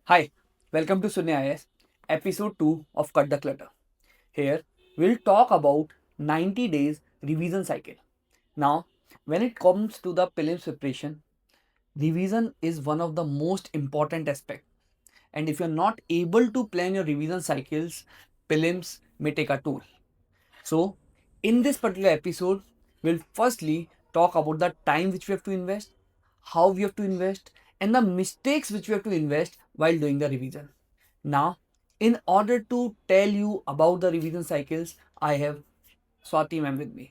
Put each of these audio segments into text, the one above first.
Hi, welcome to Sunya IS, episode 2 of Cut the Clutter. Here, we'll talk about 90 days revision cycle. Now, when it comes to the prelims preparation, revision is one of the most important aspects. And if you're not able to plan your revision cycles, prelims may take a toll. So, in this particular episode, we'll firstly talk about the time which we have to invest, how we have to invest, and the mistakes which we have to invest while doing the revision. Now, in order to tell you about the revision cycles, I have Swati ma'am with me.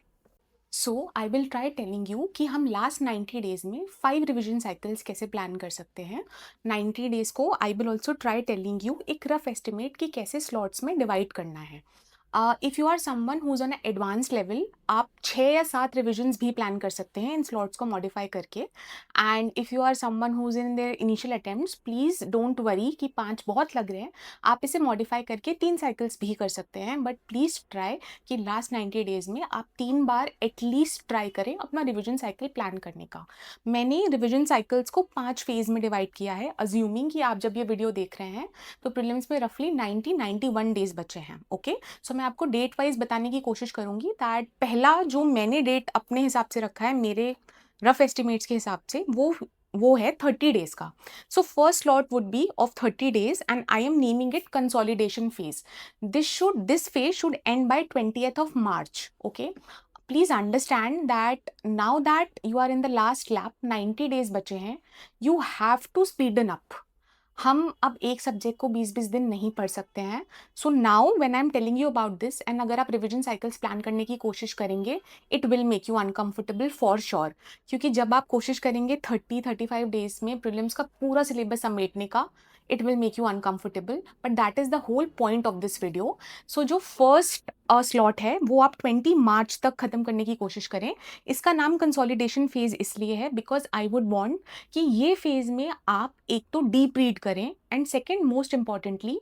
So I will try telling you कि हम last 90 days में 5 revision cycles कैसे plan कर सकते हैं 90 days को I will also try telling you एक rough estimate कि कैसे स्लॉट्स में डिवाइड करना है if you are someone who is on advance level आप 6 या 7 रिविजन्स भी प्लान कर सकते हैं इन स्लॉट्स को मॉडिफाई करके and if you are someone who is in their initial attempts please don't worry कि 5 बहुत लग रहे हैं आप इसे मॉडिफाई करके 3 साइकिल्स भी कर सकते हैं बट प्लीज़ ट्राई कि लास्ट 90 डेज़ में आप 3 बार एटलीस्ट ट्राई करें अपना रिविजन साइकिल प्लान करने का। मैंने रिविजन साइकिल्स को 5 फेज़ में डिवाइड किया है अज्यूमिंग कि आप जब ये वीडियो देख रहे हैं तो प्रीलिम्स में रफली 91 डेज़ बचे हैं। ओके, सो मैं आपको डेट वाइज बताने की कोशिश करूंगी दैट पहला जो मैंने डेट अपने हिसाब से रखा है मेरे रफ एस्टिमेट्स के हिसाब से वो है 30 डेज का। So first slot would be of 30 days and I am naming it consolidation phase. This phase should end by 20th of March. Okay, please understand that now that you are in the last lap, 90 days बचे हैं, you have to speeden up. हम अब एक subject को 20-20 दिन नहीं पढ़ सकते हैं। So now when I am telling you about this and अगर आप रिविजन साइकिल्स प्लान करने की कोशिश करेंगे it will make you uncomfortable for sure, क्योंकि जब आप कोशिश करेंगे 30-35 डेज में प्रीलिम्स का पूरा सिलेबस समेटने का it will make you uncomfortable, but that is the whole point of this video. So जो फर्स्ट स्लॉट है वो आप 20 मार्च तक खत्म करने की कोशिश करें। इसका नाम कंसोलिडेशन फेज इसलिए है बिकॉज आई वुड वॉन्ट कि ये फेज में आप एक तो डीप रीड करें एंड सेकेंड मोस्ट इंपॉर्टेंटली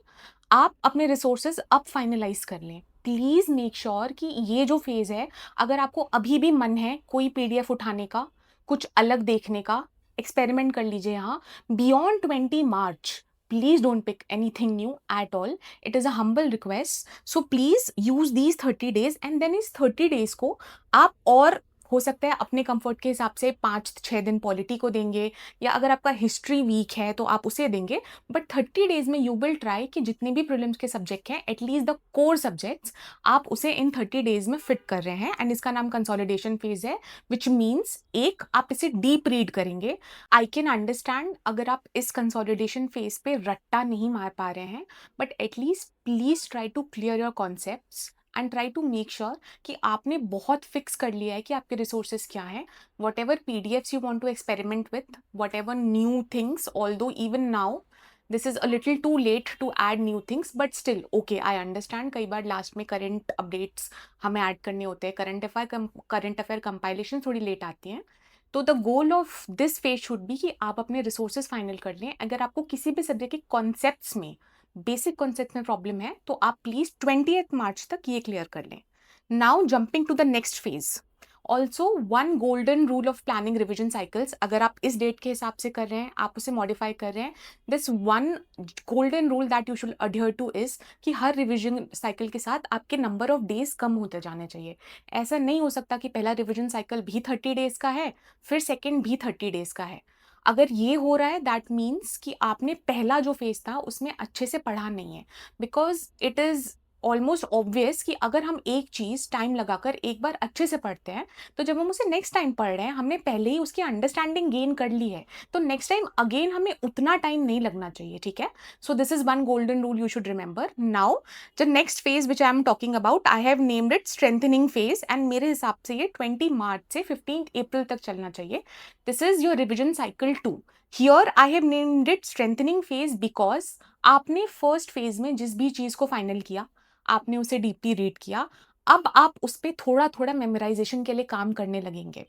आप अपने रिसोर्सेज अब फाइनलाइज कर लें। प्लीज़ मेक श्योर कि ये जो फेज़ है अगर आपको अभी भी मन है कोई पीडीएफ उठाने का, कुछ अलग देखने का, एक्सपेरिमेंट कर लीजिए यहाँ। Beyond 20 March please don't pick anything new at all. It is a humble request, so please use these 30 days and then इस 30 days को आप और हो सकता है अपने कंफर्ट के हिसाब से 5-6 दिन पॉलिटी को देंगे या अगर आपका हिस्ट्री वीक है तो आप उसे देंगे, बट 30 डेज में यू विल ट्राई कि जितने भी प्रीलिम्स के सब्जेक्ट हैं एटलीस्ट द कोर सब्जेक्ट्स आप उसे इन 30 डेज में फिट कर रहे हैं एंड इसका नाम कंसोलिडेशन फेज है विच मीन्स एक आप इसे डीप रीड करेंगे। आई कैन अंडरस्टैंड अगर आप इस कंसोलिडेशन फेज पे रट्टा नहीं मार पा रहे हैं, but at least please try to clear your concepts and try to make sure कि आपने बहुत फिक्स कर लिया है कि आपके रिसोर्सेज क्या हैं, whatever P D Fs you want to experiment with, whatever new things, although even now this is a little too late to add new things, but still okay I understand कई बार last में current updates हमें add करने होते हैं, current affair compilation थोड़ी late आती हैं। तो the goal of this phase should be कि आप अपने रिसोर्सेज फाइनल कर लें। अगर आपको किसी भी सब्जेक्ट के कॉन्सेप्ट्स में बेसिक कॉन्सेप्ट में प्रॉब्लम है तो आप प्लीज 20 मार्च तक ये क्लियर कर लें। Now jumping to the next phase, also one golden rule of planning revision cycles, अगर आप इस डेट के हिसाब से कर रहे हैं आप उसे मॉडिफाई कर रहे हैं, this one golden rule that you should adhere two is कि हर रिविजन साइकिल के साथ आपके नंबर ऑफ डेज कम होते जाने चाहिए। ऐसा नहीं हो सकता कि पहला रिविजन साइकिल भी 30 डेज का है फिर सेकेंड भी 30 डेज का है। अगर ये हो रहा है दैट मीन्स कि आपने पहला जो फेज था उसमें अच्छे से पढ़ा नहीं है, because it is almost obvious कि अगर हम एक चीज़ टाइम लगाकर एक बार अच्छे से पढ़ते हैं तो जब हम उसे नेक्स्ट टाइम पढ़ रहे हैं हमने पहले ही उसकी अंडरस्टैंडिंग गेन कर ली है, तो नेक्स्ट टाइम अगेन हमें उतना टाइम नहीं लगना चाहिए। ठीक है, so this is one golden rule you should remember. Now the next phase which I am talking about I have named it strengthening phase and मेरे हिसाब से ये 20 मार्च से 15 अप्रैल तक चलना चाहिए। This is your revision cycle 2। Here I have named it strengthening phase because आपने first phase में जिस भी चीज़ को फाइनल किया आपने उसे डीपली रीड किया, अब आप उस पर थोड़ा थोड़ा मेमोराइजेशन के लिए काम करने लगेंगे।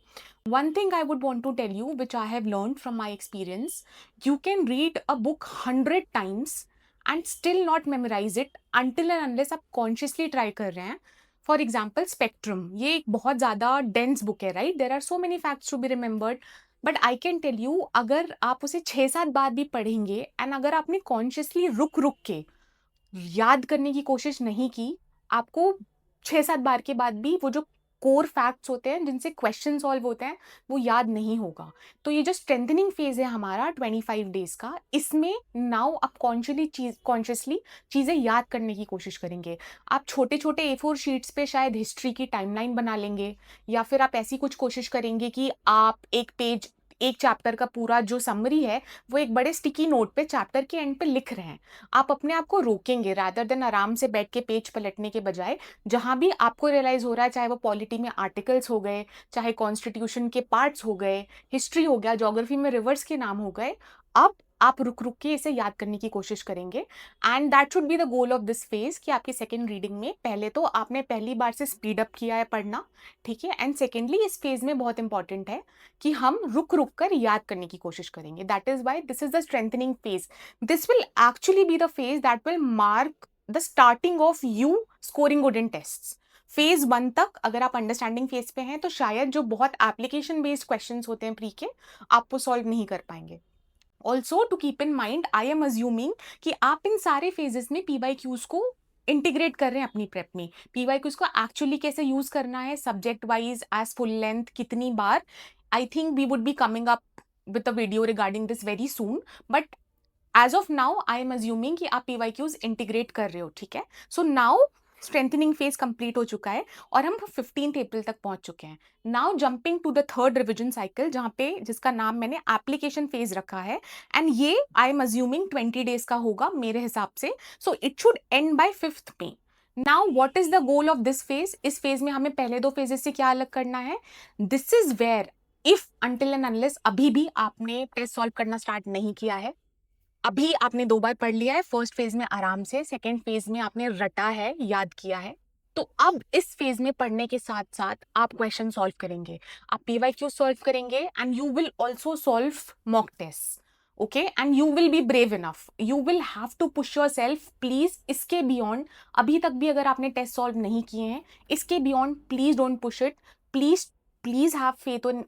One thing I would want to tell you which I have learn from my experience, you can read a book 100 times and still not memorize it until and unless आप कॉन्शियसली ट्राई कर रहे हैं। For example spectrum, ये एक बहुत ज़्यादा dense book है, right? There are so many facts to be remembered. But I can tell you, अगर आप उसे 6-7 बार भी पढ़ेंगे एंड अगर आपने कॉन्शियसली रुक रुक के याद करने की कोशिश नहीं की, आपको 6-7 बार के बाद भी वो जो कोर फैक्ट्स होते हैं जिनसे क्वेश्चन सॉल्व होते हैं, वो याद नहीं होगा। तो ये जो स्ट्रेंथनिंग फेज है हमारा 25 डेज का, इसमें नाउ आप कॉन्शियसली चीज़ें याद करने की कोशिश करेंगे। आप छोटे-छोटे A4 शीट्स पे शायद हिस्ट्री की टाइमलाइन बना लेंगे, या फिर आप ऐसी कुछ कोशिश करेंगे कि आप एक चैप्टर का पूरा जो समरी है, वो एक बड़े स्टिकी नोट पे चैप्टर के एंड पे लिख रहे हैं। आप अपने आप को रोकेंगे रादर देन आराम से बैठ के पेज पलटने के बजाय, जहां भी आपको रियलाइज हो रहा है, चाहे वो पॉलिटी में आर्टिकल्स हो गए, चाहे कॉन्स्टिट्यूशन के पार्ट्स हो गए, हिस्ट्री हो गया, ज्योग्राफी में रिवर्स के नाम हो गए, अब आप रुक रुक के इसे याद करने की कोशिश करेंगे। And that should be the goal of this phase, कि आपकी सेकेंड रीडिंग में पहले तो आपने पहली बार से स्पीड अप किया है पढ़ना, ठीक है, एंड सेकेंडली इस फेज में बहुत इंपॉर्टेंट है कि हम रुक रुक कर याद करने की कोशिश करेंगे। That is why this is the strengthening phase. This will actually be the phase that will mark the starting of you scoring good in tests. Phase 1 तक अगर आप अंडरस्टैंडिंग फेज पे हैं, तो शायद जो बहुत एप्लीकेशन बेस्ड क्वेश्चंस होते हैं प्री के, आप वो सॉल्व नहीं कर पाएंगे। Also to keep in mind, I am assuming कि आप इन सारे फेजेस में PYQs को इंटीग्रेट कर रहे हैं अपनी प्रेप में। PYQs को एक्चुअली कैसे यूज करना है, subject wise, as full length, कितनी बार, I think we would be coming up with a video regarding this very soon, but as of now I am assuming कि आप PYQs इंटीग्रेट कर रहे हो, ठीक है। So now strengthening phase complete हो चुका है और हम 15 अप्रैल तक पहुंच चुके हैं। Now jumping to the third revision cycle, जहां पे जिसका नाम मैंने एप्लीकेशन फेज रखा है, एंड ये आई एम अज्यूमिंग 20 डेज का होगा मेरे हिसाब से। So it should end by 5th May। Now what is the goal of this phase? इस फेज में हमें पहले 2 फेजेस से क्या अलग करना है? This is where if until and unless अभी भी आपने टेस्ट सॉल्व करना स्टार्ट नहीं किया है, अभी आपने 2 बार पढ़ लिया है फर्स्ट फेज में आराम से, सेकंड फेज में आपने रटा है, याद किया है, तो अब इस फेज में पढ़ने के साथ साथ आप क्वेश्चन सॉल्व करेंगे, आप PYQ सॉल्व करेंगे, and you will also solve mock test, okay, and you will be brave enough, you will have to push your self. Please इसके बियॉन्ड, अभी तक भी अगर आपने टेस्ट सॉल्व नहीं किए हैं, इसके beyond please don't push it. Please have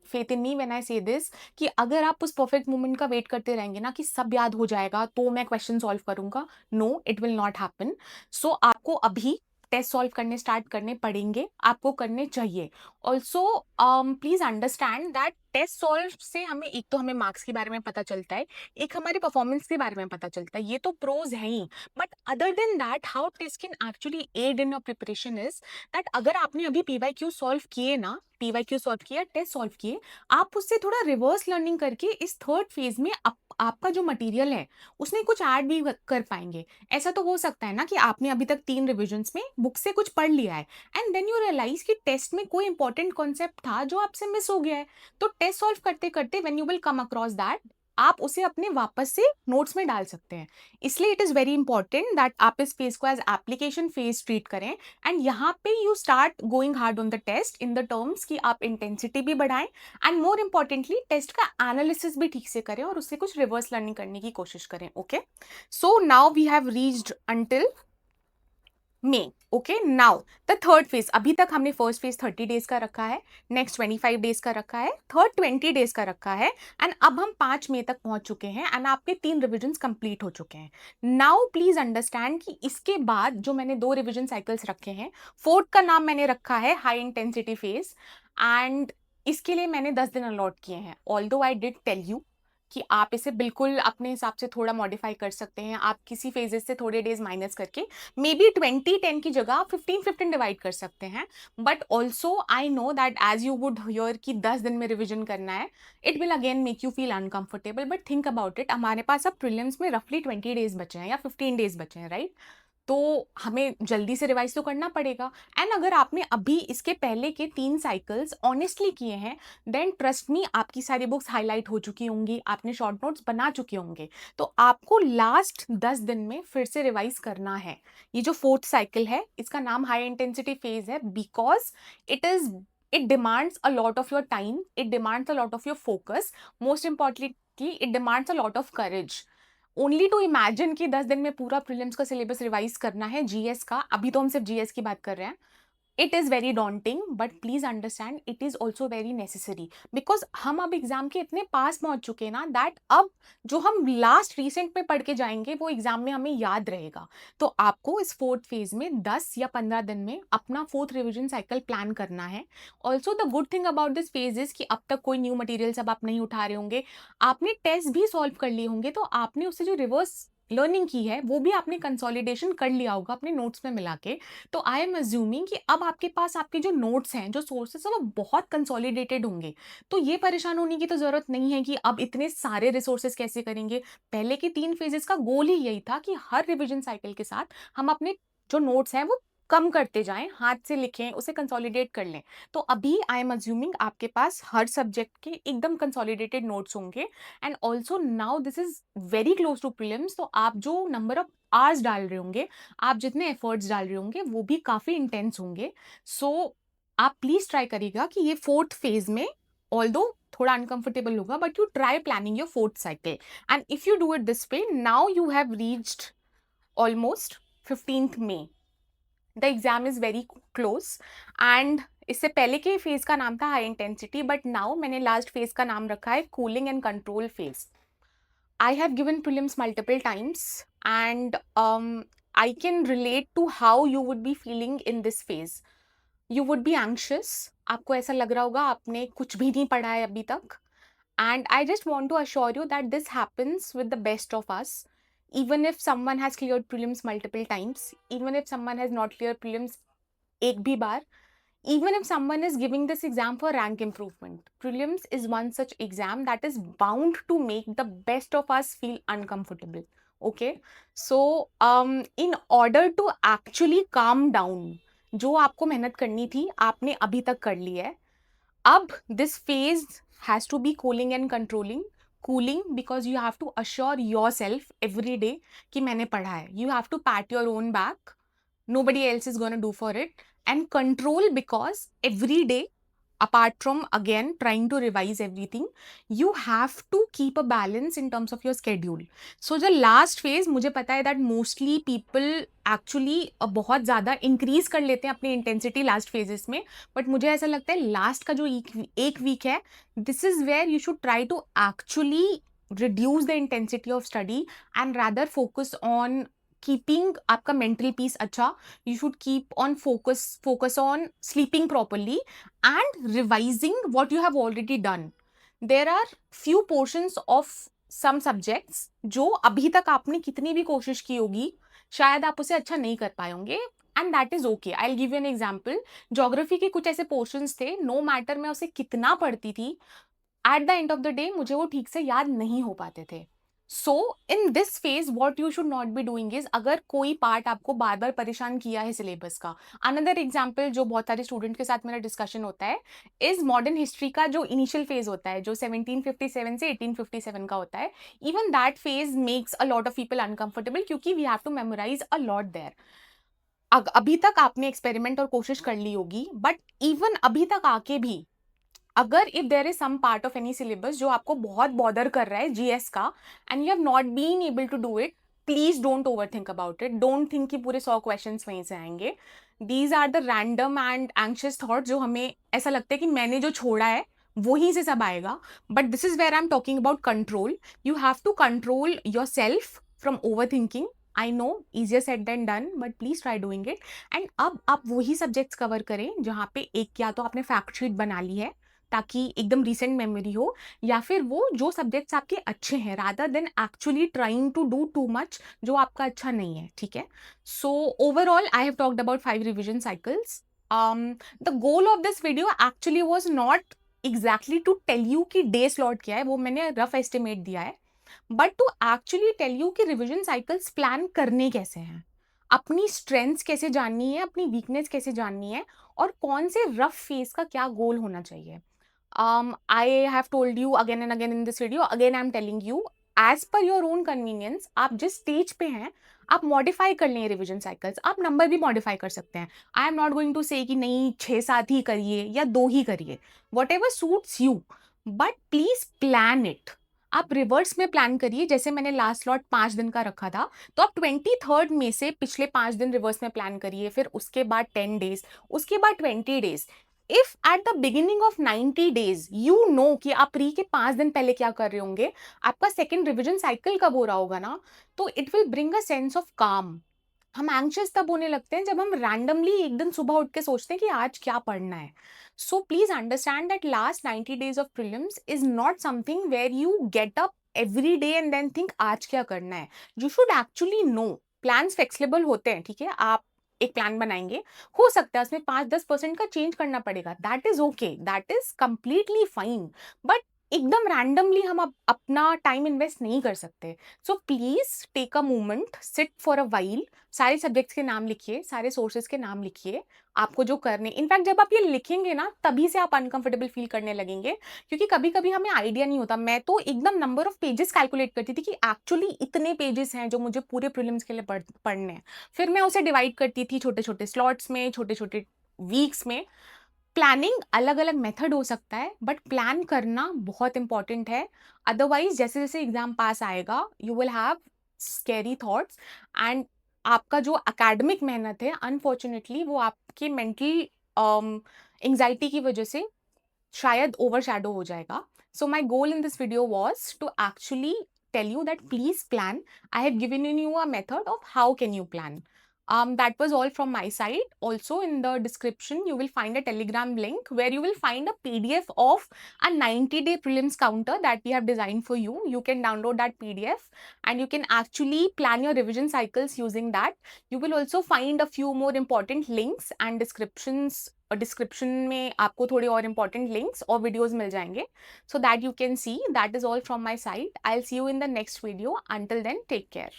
faith in me when I से दिस, कि अगर आप उस परफेक्ट मोमेंट का वेट करते रहेंगे ना कि सब याद हो जाएगा तो मैं क्वेश्चन सॉल्व करूंगा, no, it will not happen. So आपको अभी टेस्ट सॉल्व करने स्टार्ट करने पड़ेंगे, आपको करने चाहिए। Also please understand that test solve से हमें एक तो हमें मार्क्स के बारे में पता चलता है, एक हमारे परफॉर्मेंस के बारे में पता चलता है, ये तो प्रोज है ही, but other than that how test can actually aid in your preparation is that अगर आपने अभी PYQ सॉल्व किए ना, PYQ सॉल्व किया, टेस्ट सॉल्व किए, आप उससे थोड़ा रिवर्स लर्निंग करके इस थर्ड फेज में आपका जो मटेरियल है उसमें कुछ ऐड भी कर पाएंगे। ऐसा तो हो सकता है ना कि आपने अभी तक 3 रिविजन्स में बुक से कुछ पढ़ लिया है, एंड देन यू रियलाइज कि टेस्ट में कोई इंपॉर्टेंट कॉन्सेप्ट था जो आपसे मिस हो गया है, तो टेस्ट सॉल्व करते करते when you will come across that, आप उसे अपने वापस से नोट्स में डाल सकते हैं। इसलिए it is very important that आप इस फेज को एज एप्लीकेशन फेज ट्रीट करें, एंड यहाँ पे you start going hard on the test in the terms कि आप इंटेंसिटी भी बढ़ाएं, एंड मोर इंपॉर्टेंटली टेस्ट का एनालिसिस भी ठीक से करें और उससे कुछ रिवर्स लर्निंग करने की कोशिश करें, okay. So now we have reached until May, okay. Now the third phase, अभी तक हमने फर्स्ट फेज 30 डेज का रखा है, नेक्स्ट 25 डेज का रखा है, थर्ड 20 डेज का रखा है, एंड अब हम 5 मई तक पहुंच चुके हैं, एंड आपके 3 रिविजन्स कंप्लीट हो चुके हैं। नाउ प्लीज अंडरस्टैंड कि इसके बाद जो मैंने 2 रिविजन साइकिल्स रखे हैं, फोर्थ का नाम मैंने रखा है हाई इंटेंसिटी फेज, एंड इसके लिए मैंने 10 दिन अलॉट किए हैं। Although I did tell you कि आप इसे बिल्कुल अपने हिसाब से थोड़ा मॉडिफाई कर सकते हैं, आप किसी फेजेस से थोड़े डेज माइनस करके मे बी 20-10 की जगह 15-15 डिवाइड कर सकते हैं, but also I know that as you would hear कि 10 दिन में रिविजन करना है, it will again make you feel uncomfortable, but think about it, हमारे पास अब प्रीलिम्स में रफली 20 डेज बचे हैं या 15 डेज बचे हैं, राइट? तो हमें जल्दी से रिवाइज तो करना पड़ेगा, एंड अगर आपने अभी इसके पहले के 3 साइकिल्स ऑनेस्टली किए हैं, देन ट्रस्ट मी आपकी सारी बुक्स हाईलाइट हो चुकी होंगी, आपने शॉर्ट नोट्स बना चुके होंगे, तो आपको लास्ट 10 दिन में फिर से रिवाइज करना है। ये जो फोर्थ साइकिल है इसका नाम हाई इंटेंसिटी फेज है, because it demands a lot of your time, it demands a lot of your focus, most importantly it demands a lot of courage. Only to imagine कि 10 दिन में पूरा prelims का syllabus revise करना है, GS का, अभी तो हम सिर्फ GS की बात कर रहे हैं, it is very daunting but please understand it is also very necessary, because हम अब एग्जाम के इतने पास पहुंच चुके हैं ना दैट अब जो हम लास्ट रिसेंट में पढ़ के जाएंगे वो एग्जाम में हमें याद रहेगा। तो आपको इस फोर्थ फेज में 10 या 15 दिन में अपना फोर्थ रिविजन साइकिल प्लान करना है। Also the good thing about this phase is कि अब तक कोई न्यू मटेरियल सब आप नहीं उठा रहे होंगे, आपने टेस्ट भी सॉल्व कर लिए होंगे, तो आपने उससे जो रिवर्स लर्निंग की है वो भी आपने कंसोलिडेशन कर लिया होगा अपने नोट्स में मिला के। तो आई एम अज्यूमिंग कि अब आपके पास आपके जो नोट्स हैं, जो सोर्सेस हैं, वो बहुत कंसोलिडेटेड होंगे। तो ये परेशान होने की तो ज़रूरत नहीं है कि अब इतने सारे रिसोर्सेज कैसे करेंगे। पहले के 3 फेजेस का गोल ही यही था कि हर रिविजन साइकिल के साथ हम अपने जो नोट्स हैं वो कम करते जाएं, हाथ से लिखें, उसे कंसोलिडेट कर लें। तो अभी आई एम अज्यूमिंग आपके पास हर सब्जेक्ट के एकदम कंसोलिडेटेड नोट्स होंगे। And also now this is very close to prelims, तो आप जो नंबर ऑफ आवर्स डाल रहे होंगे, आप जितने एफर्ट्स डाल रहे होंगे वो भी काफ़ी इंटेंस होंगे। सो आप प्लीज़ ट्राई करिएगा कि ये फोर्थ फेज में ऑल्दो थोड़ा अनकंफर्टेबल होगा but you try planning your fourth cycle. And if you do it this way, now you have reached almost 15th May, the exam is very close. And इससे पहले के phase का नाम था high intensity, but now मैंने last phase का नाम रखा है cooling and control phase. I have given prelims multiple times, and I can relate to how you would be feeling in this phase. You would be anxious. आपको ऐसा लग रहा होगा आपने कुछ भी नहीं पढ़ा है अभी तक। And I just want to assure you that this happens with the best of us. Even if someone has cleared prelims multiple times, even if someone has not cleared prelims एक भी बार, even if someone is giving this exam for rank improvement, prelims is one such exam that is bound to make the best of us feel uncomfortable. Okay, so in order to actually calm down, जो आपको मेहनत करनी थी आपने अभी तक कर ली है। अब this phase has to be cooling and controlling. Cooling because you have to assure yourself every day कि मैंने पढ़ा है. You have to pat your own back. Nobody else is going to do for it. And control because every day, apart from again trying to revise everything, you have to keep a balance in terms of your schedule. So the last phase, मुझे पता है that mostly people actually बहुत ज़्यादा increase कर लेते हैं अपनी intensity last phases में, but मुझे ऐसा लगता है last का जो एक week है, this is where you should try to actually reduce the intensity of study and rather focus on keeping आपका mental peace अच्छा. You should keep on focus on sleeping properly and revising what you have already done. There are few portions of some subjects जो अभी तक आपने कितनी भी कोशिश की होगी शायद आप उसे अच्छा नहीं कर पाए होंगे, and that is okay. I will give you an example. Geography के कुछ ऐसे पोर्शंस थे, नो मैटर मैं उसे कितना पढ़ती थी, at the end of the day मुझे वो ठीक से याद नहीं हो पाते थे। So in this phase what you should not be doing is, अगर कोई पार्ट आपको बार बार परेशान किया है सिलेबस का, अनदर एग्जाम्पल जो बहुत सारे स्टूडेंट के साथ मेरा डिस्कशन होता है इज मॉडर्न हिस्ट्री का जो इनिशियल फेज होता है जो 1757 से 1857 का होता है। Even that phase makes a lot of people uncomfortable क्योंकि we have to memorise a lot there. अभी तक आपने एक्सपेरिमेंट और कोशिश कर ली होगी, बट इवन अभी तक आके भी अगर if there is some part of any syllabus जो आपको बहुत बॉदर कर रहा है जीएस का and you have not been able to do it, please don't over think about it. Don't think कि पूरे 100 क्वेश्चंस वहीं से आएंगे। These are the random and anxious thought जो हमें ऐसा लगता है कि मैंने जो छोड़ा है वहीं से सब आएगा, but this is where I am talking about control. You have to control your self from over thinking. I know easier said than done, but please try doing it. And अब आप वही सब्जेक्ट्स कवर करें जहाँ पे एक या तो आपने फैक्ट शीट बना ली है ताकि एकदम रिसेंट मेमोरी हो, या फिर वो जो सब्जेक्ट्स आपके अच्छे हैं rather than actually trying to do too much जो आपका अच्छा नहीं है। ठीक है, so overall I have talked about 5 revision cycles. The goal of this video actually was not exactly to tell you कि डे स्लॉट क्या है, वो मैंने रफ एस्टिमेट दिया है, but to actually tell you कि रिविजन साइकिल्स प्लान करने कैसे हैं, अपनी स्ट्रेंथ्स कैसे जाननी है, अपनी वीकनेस कैसे जाननी है, और कौन से रफ फेज का क्या गोल होना चाहिए। I have told you again and again in this video, again I'm telling you, as per your own convenience, आप जिस स्टेज पे हैं आप मॉडिफाई कर लें रिविजन साइकिल्स, आप नंबर भी मॉडिफाई कर सकते हैं। I am not going to say कि नहीं 6-7 ही करिए या 2 ही करिए, what ever suits you, but please plan it. आप रिवर्स में प्लान करिए, जैसे मैंने लास्ट स्लॉट 5 दिन का रखा था, तो आप 23rd में से पिछले 5 दिन रिवर्स में प्लान करिए, फिर उसके बाद 10 डेज, उसके बाद 20 days. If at the beginning of 90 days you know कि आप प्री के 5 दिन पहले क्या कर रहे होंगे, आपका सेकेंड रिविजन साइकिल कब हो रहा होगा ना, तो it will bring a sense of काम। हम एंग्शियस तब होने लगते हैं जब हम रैंडमली एक दिन सुबह उठ के सोचते हैं कि आज क्या पढ़ना है। So please understand that last 90 days of prelims is not something where you get up every day and then think आज क्या करना है। You should actually know. Plans flexible होते हैं, ठीक है, आप एक प्लान बनाएंगे, हो सकता है उसमें 5-10% का चेंज करना पड़ेगा, that is okay, that is completely fine. But एकदम रैंडमली हम अपना टाइम इन्वेस्ट नहीं कर सकते। So please take a moment, sit for a while, सारे सब्जेक्ट्स के नाम लिखिए, सारे सोर्सेज के नाम लिखिए, आपको जो करने, इनफैक्ट जब आप ये लिखेंगे ना तभी से आप अनकंफर्टेबल फील करने लगेंगे, क्योंकि कभी कभी हमें आइडिया नहीं होता। मैं तो एकदम नंबर ऑफ पेजेस कैलकुलेट करती थी कि एक्चुअली इतने पेजेस हैं जो मुझे पूरे प्रीलिम्स के लिए पढ़ने हैं। फिर मैं उसे डिवाइड करती थी छोटे छोटे स्लॉट्स में, छोटे छोटे वीक्स में। प्लानिंग अलग अलग मेथड हो सकता है, बट प्लान करना बहुत इंपॉर्टेंट है। अदरवाइज जैसे जैसे एग्जाम पास आएगा you will have scary thoughts, and आपका जो एकेडमिक मेहनत है अनफॉर्चुनेटली वो आपके मेंटल एंजाइटी की वजह से शायद ओवरशैडो हो जाएगा। So my goal in this video was to actually tell you that please plan. I have given you a method of how can you plan. That was all from my side. Also in the description you will find a Telegram link where you will find a PDF of a 90-day prelims counter that we have designed for you. You can download that PDF and you can actually plan your revision cycles using that. You will also find a few more important links and descriptions, और description में आपको थोड़े और important links और videos मिल जाएंगे, so that you can see. That is all from my side. I'll see you in the next video. Until then, take care.